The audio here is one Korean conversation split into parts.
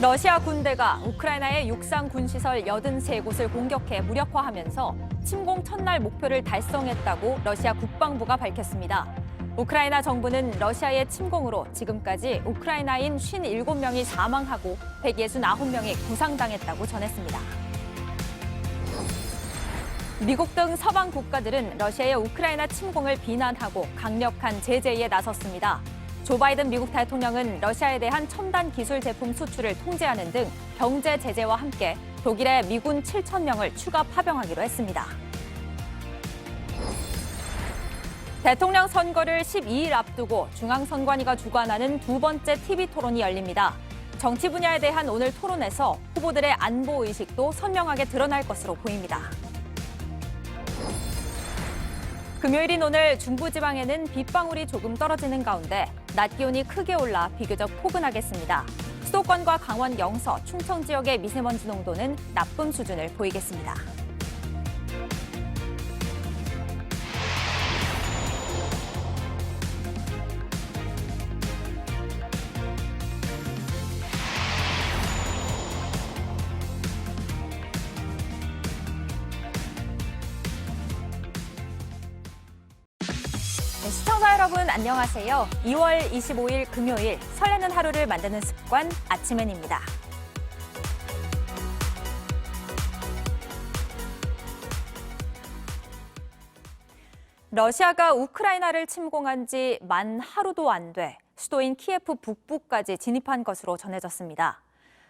러시아 군대가 우크라이나의 육상 군시설 83곳을 공격해 무력화하면서 침공 첫날 목표를 달성했다고 러시아 국방부가 밝혔습니다. 우크라이나 정부는 러시아의 침공으로 지금까지 우크라이나인 57명이 사망하고 169명이 부상당했다고 전했습니다. 미국 등 서방 국가들은 러시아의 우크라이나 침공을 비난하고 강력한 제재에 나섰습니다. 조 바이든 미국 대통령은 러시아에 대한 첨단 기술 제품 수출을 통제하는 등 경제 제재와 함께 독일에 미군 7,000명을 추가 파병하기로 했습니다. 대통령 선거를 12일 앞두고 중앙선관위가 주관하는 두 번째 TV 토론이 열립니다. 정치 분야에 대한 오늘 토론에서 후보들의 안보 의식도 선명하게 드러날 것으로 보입니다. 금요일인 오늘 중부지방에는 빗방울이 조금 떨어지는 가운데 낮 기온이 크게 올라 비교적 포근하겠습니다. 수도권과 강원 영서, 충청 지역의 미세먼지 농도는 나쁨 수준을 보이겠습니다. 시청자 여러분 안녕하세요. 2월 25일 금요일 설레는 하루를 만드는 습관 아침엔입니다. 러시아가 우크라이나를 침공한 지 만 하루도 안 돼 수도인 키예프 북부까지 진입한 것으로 전해졌습니다.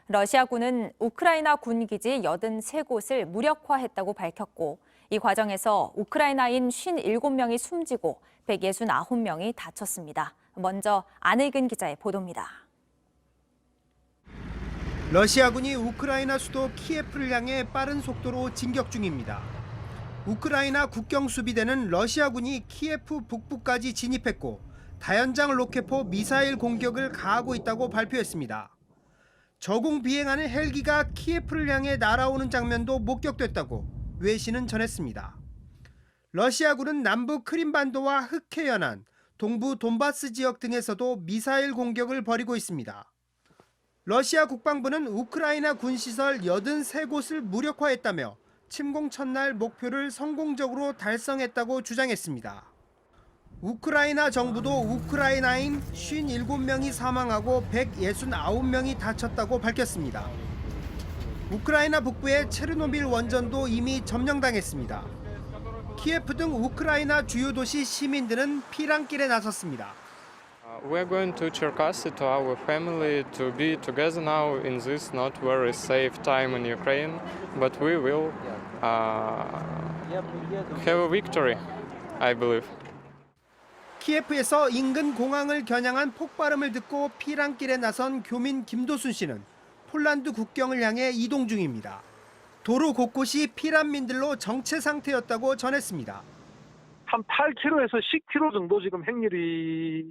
러시아군은 우크라이나 군기지 83곳을 무력화했다고 밝혔고 이 과정에서 우크라이나인 57명이 숨지고 169명이 다쳤습니다. 먼저 안의근 기자의 보도입니다. 러시아군이 우크라이나 수도 키예프를 향해 빠른 속도로 진격 중입니다. 우크라이나 국경 수비대는 러시아군이 키예프 북부까지 진입했고 다연장 로켓포 미사일 공격을 가하고 있다고 발표했습니다. 저공 비행하는 헬기가 키예프를 향해 날아오는 장면도 목격됐다고 외신은 전했습니다. 러시아군은 남부 크림반도와 흑해 연안, 동부 돈바스 지역 등에서도 미사일 공격을 벌이고 있습니다. 러시아 국방부는 우크라이나 군시설 83곳을 무력화했다며 침공 첫날 목표를 성공적으로 달성했다고 주장했습니다. 우크라이나 정부도 우크라이나인 57명이 사망하고 169명이 다쳤다고 밝혔습니다. 우크라이나 북부의 체르노빌 원전도 이미 점령당했습니다. 키예프 등 우크라이나 주요 도시 시민들은 피랑길에 나섰습니다. We are going to Cherkasy to our family to be together now in this not very safe time in Ukraine, but we will have a victory, I believe. 키예프에서 인근 공항을 겨냥한 폭발음을 듣고 피랑길에 나선 교민 김도순 씨는 폴란드 국경을 향해 이동 중입니다. 도로 곳곳이 피난민들로 정체 상태였다고 전했습니다. 한 8km에서 10km 정도 지금 행렬이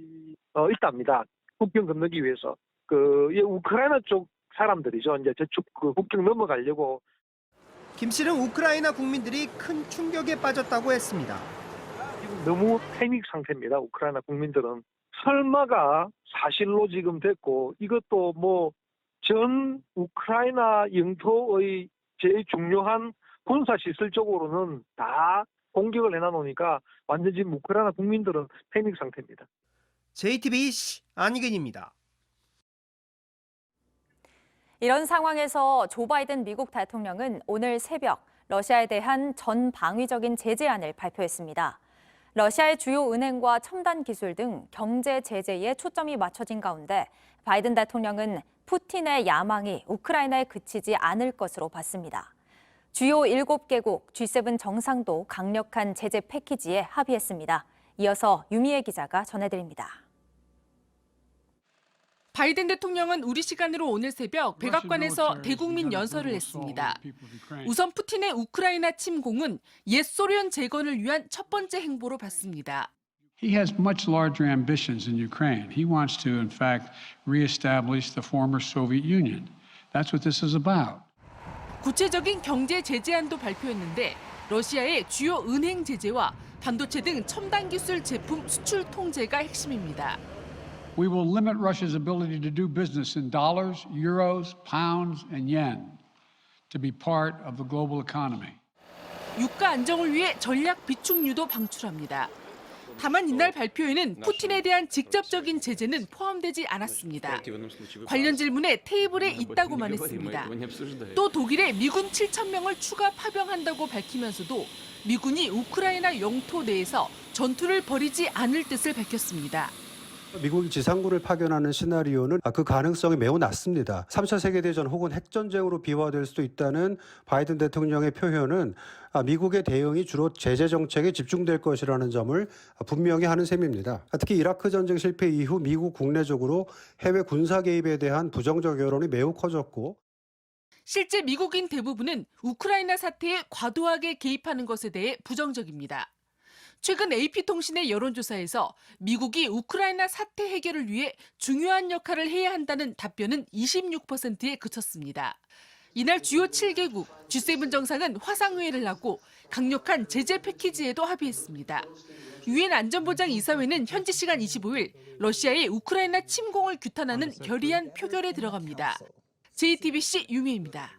있답니다. 국경 건너기 위해서. 우크라이나 쪽 사람들이죠. 이제 저쪽 국경 넘어가려고. 김 씨는 우크라이나 국민들이 큰 충격에 빠졌다고 했습니다. 지금 너무 패닉 상태입니다. 우크라이나 국민들은. 설마가 사실로 지금 됐고 이것도 전 우크라이나 영토의 제일 중요한 군사시설 쪽으로는 다 공격을 해놔놓으니까 완전 지금 우크라이나 국민들은 패닉 상태입니다. JTBC 안희근입니다. 이런 상황에서 조 바이든 미국 대통령은 오늘 새벽 러시아에 대한 전 방위적인 제재안을 발표했습니다. 러시아의 주요 은행과 첨단 기술 등 경제 제재에 초점이 맞춰진 가운데 바이든 대통령은 푸틴의 야망이 우크라이나에 그치지 않을 것으로 봤습니다. 주요 7개국 G7 정상도 강력한 제재 패키지에 합의했습니다. 이어서 유미애 기자가 전해드립니다. 바이든 대통령은 우리 시간으로 오늘 새벽 백악관에서 대국민 연설을 했습니다. 우선 푸틴의 우크라이나 침공은 옛 소련 재건을 위한 첫 번째 행보로 봤습니다. He has much larger ambitions in Ukraine. He wants to, in fact, reestablish the former Soviet Union. That's what this is about. 구체적인 경제 제재안도 발표했는데 러시아의 주요 은행 제재와 반도체 등 첨단 기술 제품 수출 통제가 핵심입니다. We will limit Russia's ability to do business in dollars, euros, pounds, and yen to be part of the global economy. 유가 안정을 위해 전략 비축유도 방출합니다. 다만 이날 발표에는 푸틴에 대한 직접적인 제재는 포함되지 않았습니다. 관련 질문에 테이블에 있다고만 했습니다. 또 독일에 미군 7,000명을 추가 파병한다고 밝히면서도 미군이 우크라이나 영토 내에서 전투를 벌이지 않을 뜻을 밝혔습니다. 미국이 지상군을 파견하는 시나리오는 그 가능성이 매우 낮습니다. 3차 세계대전 혹은 핵전쟁으로 비화될 수도 있다는 바이든 대통령의 표현은 미국의 대응이 주로 제재 정책에 집중될 것이라는 점을 분명히 하는 셈입니다. 특히 이라크 전쟁 실패 이후 미국 국내적으로 해외 군사 개입에 대한 부정적 여론이 매우 커졌고 실제 미국인 대부분은 우크라이나 사태에 과도하게 개입하는 것에 대해 부정적입니다. 최근 AP통신의 여론조사에서 미국이 우크라이나 사태 해결을 위해 중요한 역할을 해야 한다는 답변은 26%에 그쳤습니다. 이날 주요 7개국 G7 정상은 화상회의를 하고 강력한 제재 패키지에도 합의했습니다. 유엔 안전보장이사회는 현지 시간 25일 러시아의 우크라이나 침공을 규탄하는 결의안 표결에 들어갑니다. JTBC 유미입니다.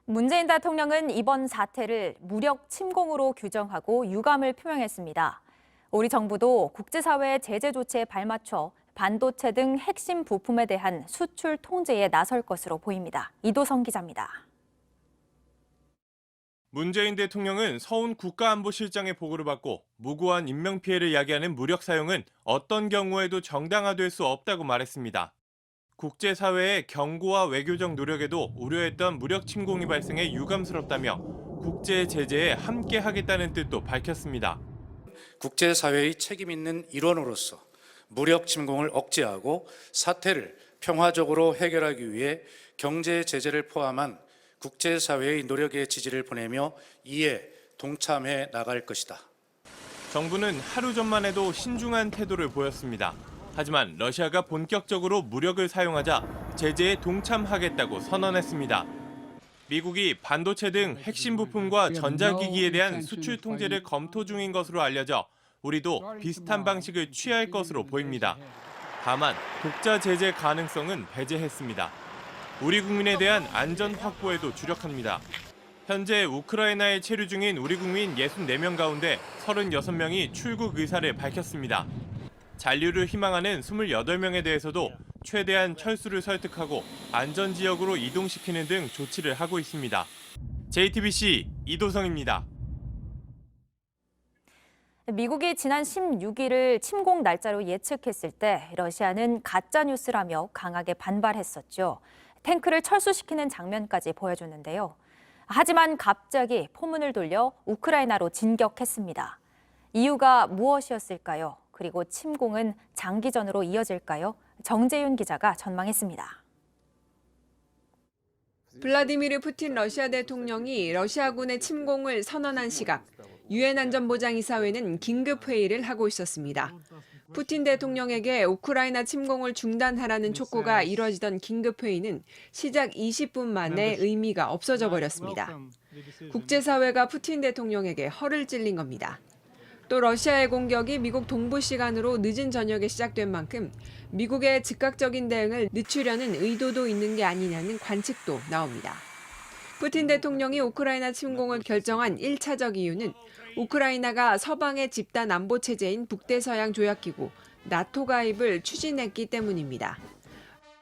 문재인 대통령은 이번 사태를 무력 침공으로 규정하고 유감을 표명했습니다. 우리 정부도 국제사회의 제재 조치에 발맞춰 반도체 등 핵심 부품에 대한 수출 통제에 나설 것으로 보입니다. 이도성 기자입니다. 문재인 대통령은 서훈 국가안보실장의 보고를 받고 무고한 인명피해를 야기하는 무력 사용은 어떤 경우에도 정당화될 수 없다고 말했습니다. 국제사회의 경고와 외교적 노력에도 우려했던 무력 침공이 발생해 유감스럽다며 국제 제재에 함께하겠다는 뜻도 밝혔습니다. 국제사회의 책임 있는 일원으로서 무력 침공을 억제하고 사태를 평화적으로 해결하기 위해 경제 제재를 포함한 국제사회의 노력의 지지를 보내며 이에 동참해 나갈 것이다. 정부는 하루 전만 해도 신중한 태도를 보였습니다. 하지만 러시아가 본격적으로 무력을 사용하자 제재에 동참하겠다고 선언했습니다. 미국이 반도체 등 핵심 부품과 전자기기에 대한 수출 통제를 검토 중인 것으로 알려져 우리도 비슷한 방식을 취할 것으로 보입니다. 다만 독자 제재 가능성은 배제했습니다. 우리 국민에 대한 안전 확보에도 주력합니다. 현재 우크라이나에 체류 중인 우리 국민 64명 가운데 36명이 출국 의사를 밝혔습니다. 잔류를 희망하는 28명에 대해서도 최대한 철수를 설득하고 안전지역으로 이동시키는 등 조치를 하고 있습니다. JTBC 이도성입니다. 미국이 지난 16일을 침공 날짜로 예측했을 때 러시아는 가짜뉴스라며 강하게 반발했었죠. 탱크를 철수시키는 장면까지 보여줬는데요. 하지만 갑자기 포문을 돌려 우크라이나로 진격했습니다. 이유가 무엇이었을까요? 그리고 침공은 장기전으로 이어질까요? 정재윤 기자가 전망했습니다. 블라디미르 푸틴 러시아 대통령이 러시아군의 침공을 선언한 시각, 유엔 안전보장이사회는 긴급 회의를 하고 있었습니다. 푸틴 대통령에게 우크라이나 침공을 중단하라는 촉구가 이뤄지던 긴급 회의는 시작 20분 만에 의미가 없어져 버렸습니다. 국제사회가 푸틴 대통령에게 허를 찔린 겁니다. 또 러시아의 공격이 미국 동부 시간으로 늦은 저녁에 시작된 만큼 미국의 즉각적인 대응을 늦추려는 의도도 있는 게 아니냐는 관측도 나옵니다. 푸틴 대통령이 우크라이나 침공을 결정한 1차적 이유는 우크라이나가 서방의 집단 안보 체제인 북대서양 조약기구 나토 가입을 추진했기 때문입니다.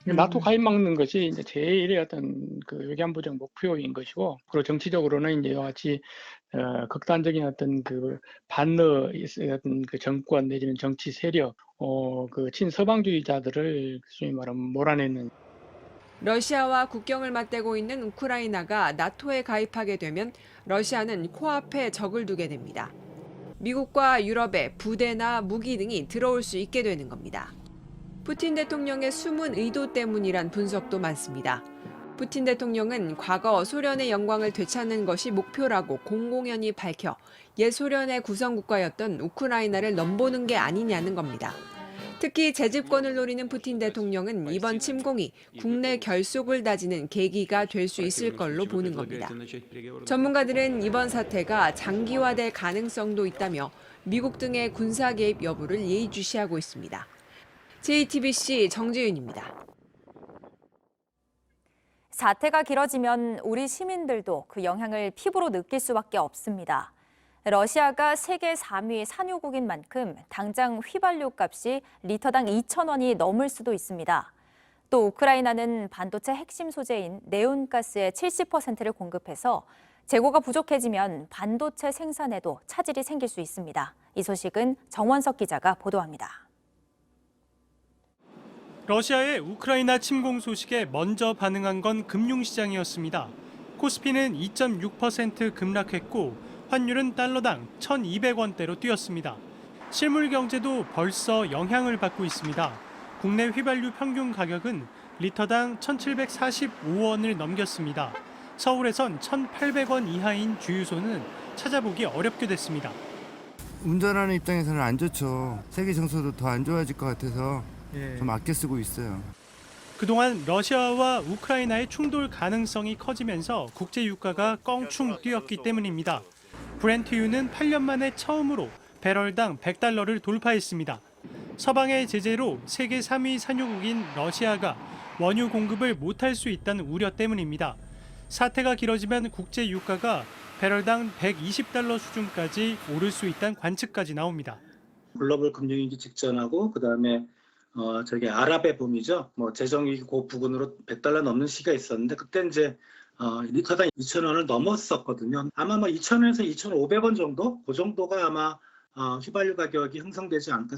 나토 가입 막는 것이 이제 제일의 어떤 그 외교안보적 목표인 것이고, 그리고 정치적으로는 이제 이와 같이 극단적인 어떤 그 반러 어떤 그 정권 내지는 정치 세력, 그 친서방주의자들을 소위 말하면 몰아내는. 러시아와 국경을 맞대고 있는 우크라이나가 나토에 가입하게 되면 러시아는 코앞에 적을 두게 됩니다. 미국과 유럽에 부대나 무기 등이 들어올 수 있게 되는 겁니다. 푸틴 대통령의 숨은 의도 때문이란 분석도 많습니다. 푸틴 대통령은 과거 소련의 영광을 되찾는 것이 목표라고 공공연히 밝혀 옛 소련의 구성국가였던 우크라이나를 넘보는 게 아니냐는 겁니다. 특히 재집권을 노리는 푸틴 대통령은 이번 침공이 국내 결속을 다지는 계기가 될 수 있을 걸로 보는 겁니다. 전문가들은 이번 사태가 장기화될 가능성도 있다며 미국 등의 군사 개입 여부를 예의주시하고 있습니다. JTBC 정지윤입니다. 사태가 길어지면 우리 시민들도 그 영향을 피부로 느낄 수밖에 없습니다. 러시아가 세계 3위 산유국인 만큼 당장 휘발유 값이 리터당 2,000원이 넘을 수도 있습니다. 또 우크라이나는 반도체 핵심 소재인 네온가스의 70%를 공급해서 재고가 부족해지면 반도체 생산에도 차질이 생길 수 있습니다. 이 소식은 정원석 기자가 보도합니다. 러시아의 우크라이나 침공 소식에 먼저 반응한 건 금융시장이었습니다. 코스피는 2.6% 급락했고 환율은 달러당 1,200원대로 뛰었습니다. 실물 경제도 벌써 영향을 받고 있습니다. 국내 휘발유 평균 가격은 리터당 1,745원을 넘겼습니다. 서울에선 1,800원 이하인 주유소는 찾아보기 어렵게 됐습니다. 운전하는 입장에서는 안 좋죠. 세계 정서도 더 안 좋아질 것 같아서 좀 아껴 쓰고 있어요. 그동안 러시아와 우크라이나의 충돌 가능성이 커지면서 국제 유가가 껑충 뛰었기 때문입니다. 브렌트유는 8년 만에 처음으로 배럴당 100달러를 돌파했습니다. 서방의 제재로 세계 3위 산유국인 러시아가 원유 공급을 못할 수 있다는 우려 때문입니다. 사태가 길어지면 국제 유가가 배럴당 120달러 수준까지 오를 수 있다는 관측까지 나옵니다. 글로벌 금융위기 직전하고 그다음에 저기 아랍의 봄이죠. 재정위기 그 부근으로 100달러 넘는 시기가 있었는데 그때 이제 리터당 2,000원을 넘었었거든요. 아마 2,000원에서 2,500원 정도? 그 정도가 아마 휘발유 가격이 형성되지 않을까.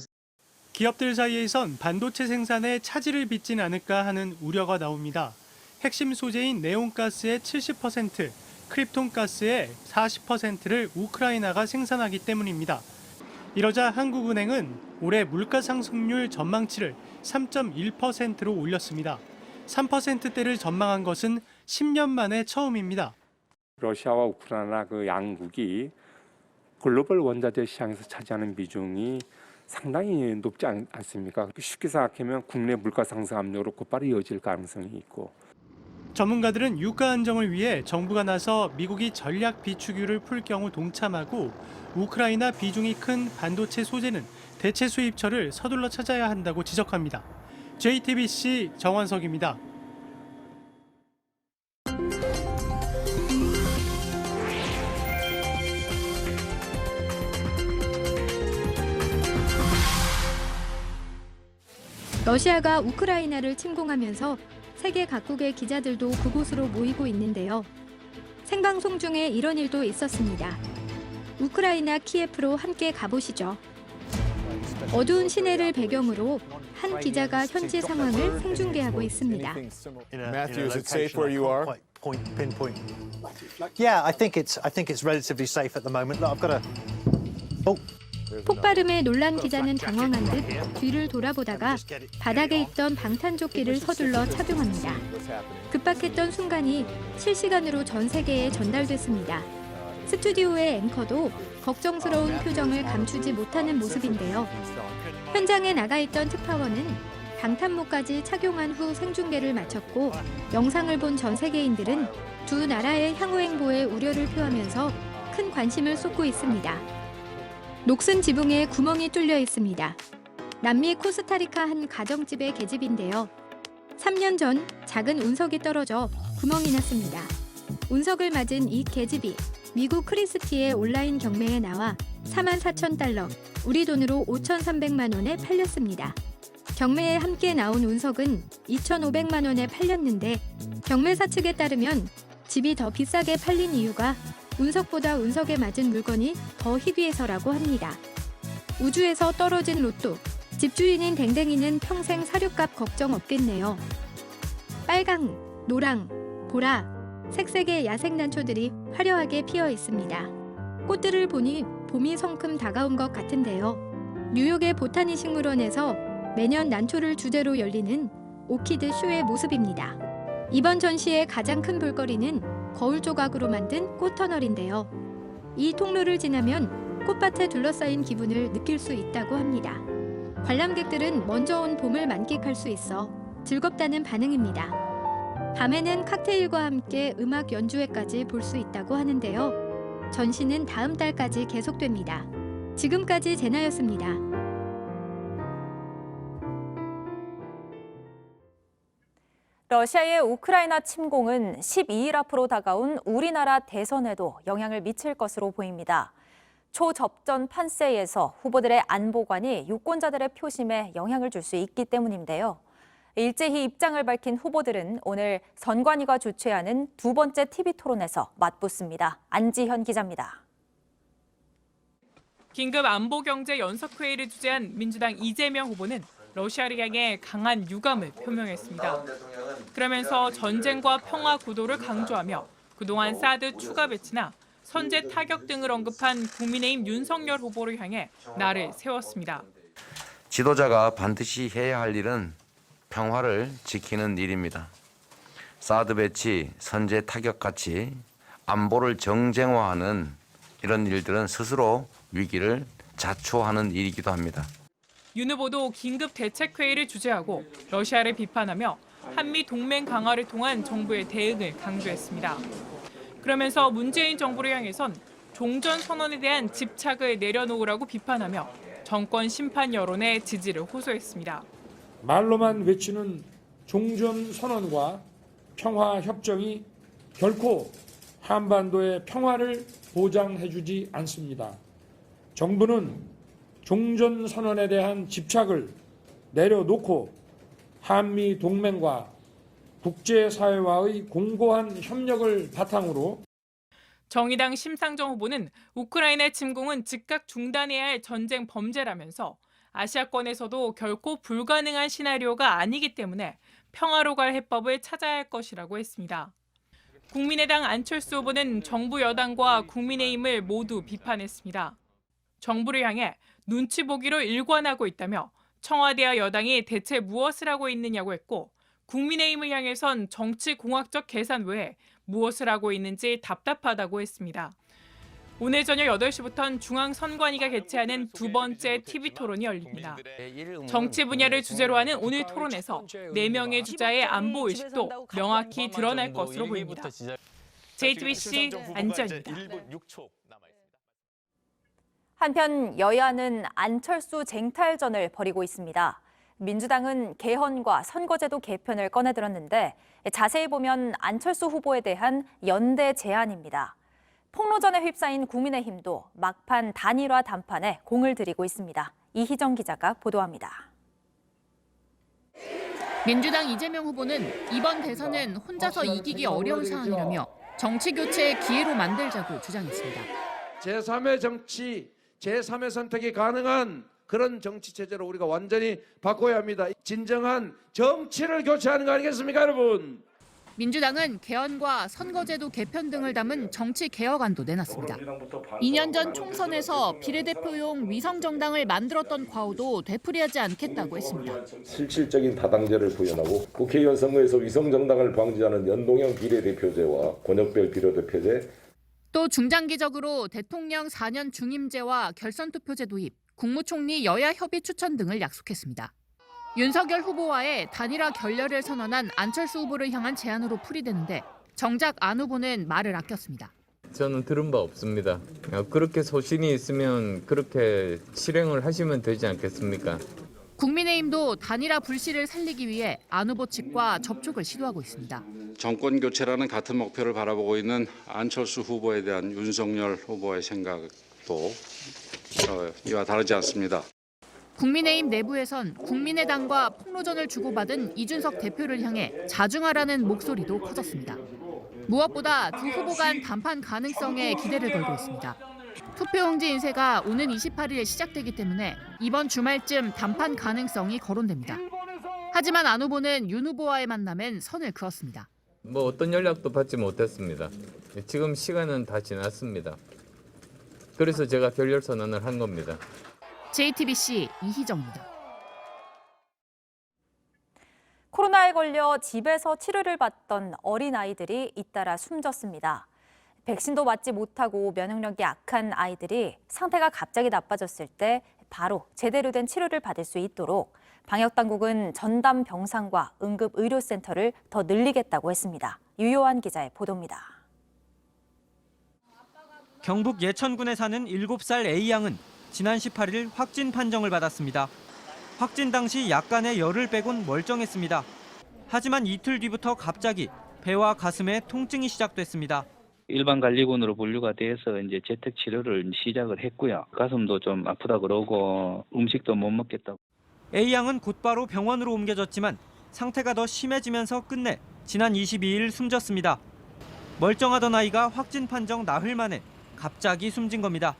기업들 사이에선 반도체 생산에 차질을 빚진 않을까 하는 우려가 나옵니다. 핵심 소재인 네온가스의 70%, 크립톤가스의 40%를 우크라이나가 생산하기 때문입니다. 이러자 한국은행은 올해 물가 상승률 전망치를 3.1%로 올렸습니다. 3%대를 전망한 것은 10년 만에 처음입니다. 러시아와 우크라이나 그 양국이 글로벌 원자재 시장에서 차지하는 비중이 상당히 높지 않습니까? 쉽게 생각하면 국내 물가 상승 압력으로 곧바로 이어질 가능성이 있고. 전문가들은 유가 안정을 위해 정부가 나서 미국이 전략 비축유를 풀 경우 동참하고 우크라이나 비중이 큰 반도체 소재는 대체 수입처를 서둘러 찾아야 한다고 지적합니다. JTBC 정원석입니다. 러시아가 우크라이나를 침공하면서 세계 각국의 기자들도 그곳으로 모이고 있는데요. 생방송 중에 이런 일도 있었습니다. 우크라이나 키예프로 함께 가보시죠. 어두운 시내를 배경으로 한 기자가 현지 상황을 생중계하고 있습니다. Matthew, is it safe where you are? Pinpoint. Yeah, I think it's relatively safe at the moment. Look, I've got a. 폭발음에 놀란 기자는 당황한 듯 뒤를 돌아보다가 바닥에 있던 방탄조끼를 서둘러 착용합니다. 급박했던 순간이 실시간으로 전 세계에 전달됐습니다. 스튜디오의 앵커도 걱정스러운 표정을 감추지 못하는 모습인데요. 현장에 나가 있던 특파원은 방탄모까지 착용한 후 생중계를 마쳤고 영상을 본 전 세계인들은 두 나라의 향후 행보에 우려를 표하면서 큰 관심을 쏟고 있습니다. 녹슨 지붕에 구멍이 뚫려 있습니다. 남미 코스타리카 한 가정집의 계집인데요. 3년 전 작은 운석이 떨어져 구멍이 났습니다. 운석을 맞은 이 계집이 미국 크리스티의 온라인 경매에 나와 44,000달러, 우리 돈으로 5,300만 원에 팔렸습니다. 경매에 함께 나온 운석은 2,500만 원에 팔렸는데 경매사 측에 따르면 집이 더 비싸게 팔린 이유가 운석보다 운석에 맞은 물건이 더 희귀해서라고 합니다. 우주에서 떨어진 로또, 집주인인 댕댕이는 평생 사료값 걱정 없겠네요. 빨강, 노랑, 보라, 색색의 야생난초들이 화려하게 피어 있습니다. 꽃들을 보니 봄이 성큼 다가온 것 같은데요. 뉴욕의 보타니 식물원에서 매년 난초를 주제로 열리는 오키드 쇼의 모습입니다. 이번 전시의 가장 큰 볼거리는 거울 조각으로 만든 꽃터널인데요. 이 통로를 지나면 꽃밭에 둘러싸인 기분을 느낄 수 있다고 합니다. 관람객들은 먼저 온 봄을 만끽할 수 있어 즐겁다는 반응입니다. 밤에는 칵테일과 함께 음악 연주회까지 볼 수 있다고 하는데요. 전시는 다음 달까지 계속됩니다. 지금까지 제나였습니다. 러시아의 우크라이나 침공은 12일 앞으로 다가온 우리나라 대선에도 영향을 미칠 것으로 보입니다. 초접전 판세에서 후보들의 안보관이 유권자들의 표심에 영향을 줄 수 있기 때문인데요. 일제히 입장을 밝힌 후보들은 오늘 선관위가 주최하는 두 번째 TV토론에서 맞붙습니다. 안지현 기자입니다. 긴급 안보경제연석회의를 주재한 민주당 이재명 후보는 러시아를 향해 강한 유감을 표명했습니다. 그러면서 전쟁과 평화 구도를 강조하며 그동안 사드 추가 배치나 선제 타격 등을 언급한 국민의힘 윤석열 후보를 향해 날을 세웠습니다. 지도자가 반드시 해야 할 일은 평화를 지키는 일입니다. 사드 배치, 선제 타격같이 안보를 정쟁화하는 이런 일들은 스스로 위기를 자초하는 일이기도 합니다. 윤 후보도 긴급 대책회의를 주재하고 러시아를 비판하며 한미 동맹 강화를 통한 정부의 대응을 강조했습니다. 그러면서 문재인 정부를 향해선 종전 선언에 대한 집착을 내려놓으라고 비판하며 정권 심판 여론의 지지를 호소했습니다. 말로만 외치는 종전 선언과 평화 협정이 결코 한반도의 평화를 보장해주지 않습니다. 정부는 종전 선언에 대한 집착을 내려놓고 한미 동맹과 국제사회와의 공고한 협력을 바탕으로 정의당 심상정 후보는 우크라이나 침공은 즉각 중단해야 할 전쟁 범죄라면서 아시아권에서도 결코 불가능한 시나리오가 아니기 때문에 평화로 갈 해법을 찾아야 할 것이라고 했습니다. 국민의당 안철수 후보는 정부 여당과 국민의힘을 모두 비판했습니다. 정부를 향해 눈치 보기로 일관하고 있다며 청와대와 여당이 대체 무엇을 하고 있느냐고 했고 국민의힘을 향해선 정치공학적 계산 외에 무엇을 하고 있는지 답답하다고 했습니다. 오늘 저녁 8시부터는 중앙선관위가 개최하는 두 번째 TV토론이 열립니다. 정치 분야를 주제로 하는 오늘 토론에서 4명의 주자의 안보 의식도 명확히 드러날 것으로 보입니다. JTBC 안지현입니다. 한편 여야는 안철수 쟁탈전을 벌이고 있습니다. 민주당은 개헌과 선거제도 개편을 꺼내들었는데 자세히 보면 안철수 후보에 대한 연대 제안입니다. 폭로전에 휩싸인 국민의힘도 막판 단일화 담판에 공을 들이고 있습니다. 이희정 기자가 보도합니다. 민주당 이재명 후보는 이번 대선은 혼자서 이기기 어려운 상황이라며 정치 교체의 기회로 만들자고 주장했습니다. 제3의 정치, 제3의 선택이 가능한 그런 정치 체제로 우리가 완전히 바꿔야 합니다. 진정한 정치를 교체하는 거 아니겠습니까, 여러분? 민주당은 개헌과 선거제도 개편 등을 담은 정치 개혁안도 내놨습니다. 2년 전 총선에서 비례대표용 위성정당을 만들었던 과오도 되풀이하지 않겠다고 했습니다. 실질적인 다당제를 구현하고 국회의원 선거에서 위성정당을 방지하는 연동형 비례대표제와 권역별 비례대표제, 또 중장기적으로 대통령 4년 중임제와 결선투표제 도입, 국무총리 여야 협의 추천 등을 약속했습니다. 윤석열 후보와의 단일화 결렬을 선언한 안철수 후보를 향한 제안으로 풀이되는데 정작 안 후보는 말을 아꼈습니다. 저는 들은 바 없습니다. 그렇게 소신이 있으면 그렇게 실행을 하시면 되지 않겠습니까? 국민의힘도 단일화 불씨를 살리기 위해 안 후보 측과 접촉을 시도하고 있습니다. 정권 교체라는 같은 목표를 바라보고 있는 안철수 후보에 대한 윤석열 후보의 생각도 이와 다르지 않습니다. 국민의힘 내부에선 국민의당과 폭로전을 주고받은 이준석 대표를 향해 자중하라는 목소리도 커졌습니다. 무엇보다 두 후보 간 담판 가능성에 기대를 걸고 있습니다. 투표용지 인쇄가 오는 28일 시작되기 때문에 이번 주말쯤 담판 가능성이 거론됩니다. 하지만 안 후보는 윤 후보와의 만남엔 선을 그었습니다. 어떤 연락도 받지 못했습니다. 지금 시간은 다 지났습니다. 그래서 제가 결렬 선언을 한 겁니다. JTBC 이희정입니다. 코로나에 걸려 집에서 치료를 받던 어린아이들이 잇따라 숨졌습니다. 백신도 맞지 못하고 면역력이 약한 아이들이 상태가 갑자기 나빠졌을 때 바로 제대로 된 치료를 받을 수 있도록 방역당국은 전담 병상과 응급의료센터를 더 늘리겠다고 했습니다. 유요한 기자의 보도입니다. 경북 예천군에 사는 7살 A양은 지난 18일 확진 판정을 받았습니다. 확진 당시 약간의 열을 빼곤 멀쩡했습니다. 하지만 이틀 뒤부터 갑자기 배와 가슴에 통증이 시작됐습니다. 일반 관리군으로 분류가 돼서 이제 재택 치료를 시작을 했고요. 가슴도 좀 아프다 그러고 음식도 못 먹겠다고. A양은 곧바로 병원으로 옮겨졌지만 상태가 더 심해지면서 끝내 지난 22일 숨졌습니다. 멀쩡하던 아이가 확진 판정 나흘 만에 갑자기 숨진 겁니다.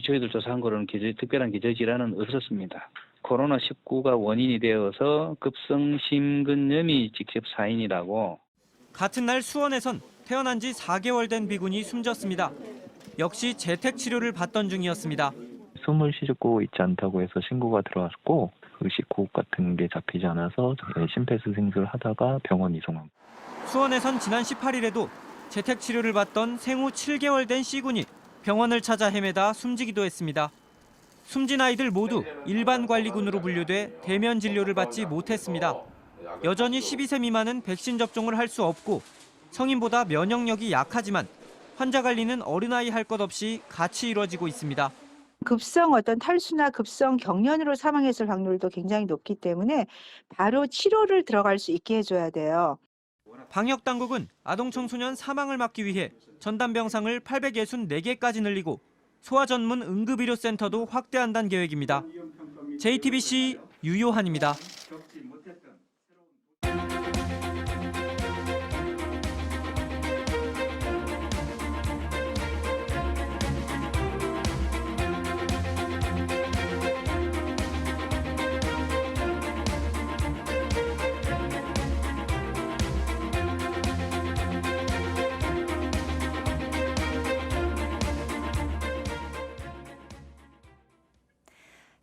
저희들 조사한 거로는 특별한 기저질환은 없었습니다. 코로나19가 원인이 되어서 급성 심근염이 직접 사인이라고. 같은 날 수원에선 태어난 지 4개월 된 비군이 숨졌습니다. 역시 재택 치료를 받던 중이었습니다. 숨을 쉬고 있지 않다고 해서 신고가 들어왔고 의식호흡 같은 게 잡히지 않아서 심폐소생술을 하다가 병원 이송한. 수원에선 지난 18일에도 재택 치료를 받던 생후 7개월 된 C군이 병원을 찾아 헤매다 숨지기도 했습니다. 숨진 아이들 모두 일반 관리군으로 분류돼 대면 진료를 받지 못했습니다. 여전히 12세 미만은 백신 접종을 할 수 없고 성인보다 면역력이 약하지만 환자 관리는 어린아이 할 것 없이 같이 이루어지고 있습니다. 급성 어떤 탈수나 급성 경련으로 사망했을 확률도 굉장히 높기 때문에 바로 치료를 들어갈 수 있게 해줘야 돼요. 방역 당국은 아동 청소년 사망을 막기 위해 전담병상을 864개까지 늘리고 소아 전문 응급의료센터도 확대한다는 계획입니다. JTBC 유요한입니다.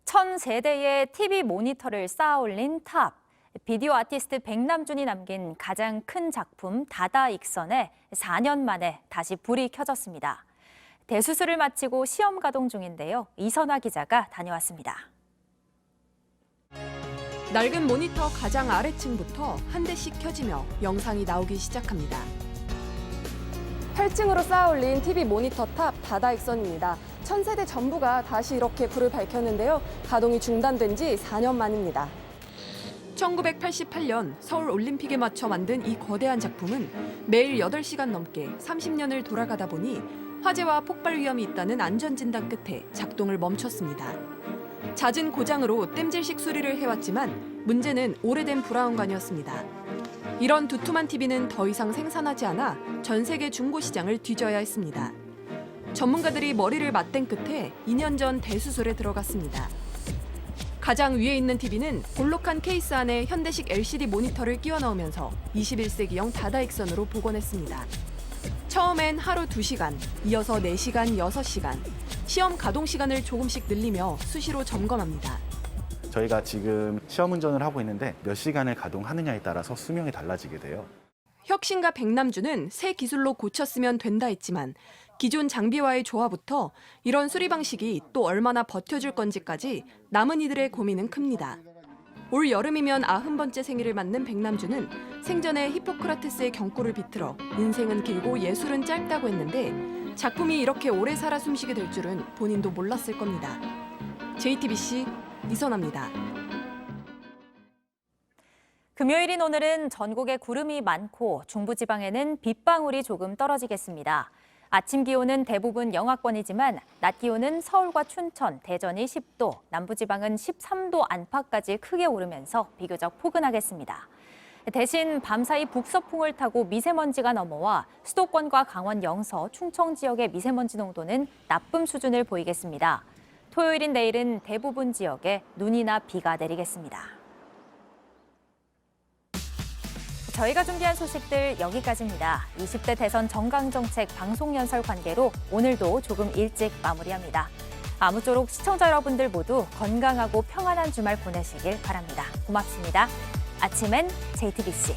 천 세대의 TV 모니터를 쌓아올린 탑. 비디오 아티스트 백남준이 남긴 가장 큰 작품 다다익선에 4년 만에 다시 불이 켜졌습니다. 대수술을 마치고 시험 가동 중인데요. 이선화 기자가 다녀왔습니다. 낡은 모니터 가장 아래층부터 한 대씩 켜지며 영상이 나오기 시작합니다. 8층으로 쌓아올린 TV 모니터 탑 다다익선입니다. 1000세대 전부가 다시 이렇게 불을 밝혔는데요. 가동이 중단된 지 4년 만입니다. 1988년 서울 올림픽에 맞춰 만든 이 거대한 작품은 매일 8시간 넘게 30년을 돌아가다 보니 화재와 폭발 위험이 있다는 안전진단 끝에 작동을 멈췄습니다. 잦은 고장으로 땜질식 수리를 해왔지만 문제는 오래된 브라운관이었습니다. 이런 두툼한 TV는 더 이상 생산하지 않아 전 세계 중고 시장을 뒤져야 했습니다. 전문가들이 머리를 맞댄 끝에 2년 전 대수술에 들어갔습니다. 가장 위에 있는 TV는 볼록한 케이스 안에 현대식 LCD 모니터를 끼워 넣으면서 21세기형 다다익선으로 복원했습니다. 처음엔 하루 2시간, 이어서 4시간, 6시간, 시험 가동 시간을 조금씩 늘리며 수시로 점검합니다. 저희가 지금 시험 운전을 하고 있는데 몇 시간을 가동하느냐에 따라서 수명이 달라지게 돼요. 혁신가 백남준은 새 기술로 고쳤으면 된다 했지만 기존 장비와의 조화부터 이런 수리 방식이 또 얼마나 버텨줄 건지까지 남은 이들의 고민은 큽니다. 올 여름이면 90번째 생일을 맞는 백남준은 생전에 히포크라테스의 경고를 비틀어 인생은 길고 예술은 짧다고 했는데 작품이 이렇게 오래 살아 숨쉬게 될 줄은 본인도 몰랐을 겁니다. JTBC 이선화입니다. 금요일인 오늘은 전국에 구름이 많고 중부지방에는 빗방울이 조금 떨어지겠습니다. 아침 기온은 대부분 영하권이지만 낮 기온은 서울과 춘천, 대전이 10도, 남부지방은 13도 안팎까지 크게 오르면서 비교적 포근하겠습니다. 대신 밤사이 북서풍을 타고 미세먼지가 넘어와 수도권과 강원 영서, 충청 지역의 미세먼지 농도는 나쁨 수준을 보이겠습니다. 토요일인 내일은 대부분 지역에 눈이나 비가 내리겠습니다. 저희가 준비한 소식들 여기까지입니다. 20대 대선 정강정책 방송 연설 관계로 오늘도 조금 일찍 마무리합니다. 아무쪼록 시청자 여러분들 모두 건강하고 평안한 주말 보내시길 바랍니다. 고맙습니다. 아침엔 JTBC.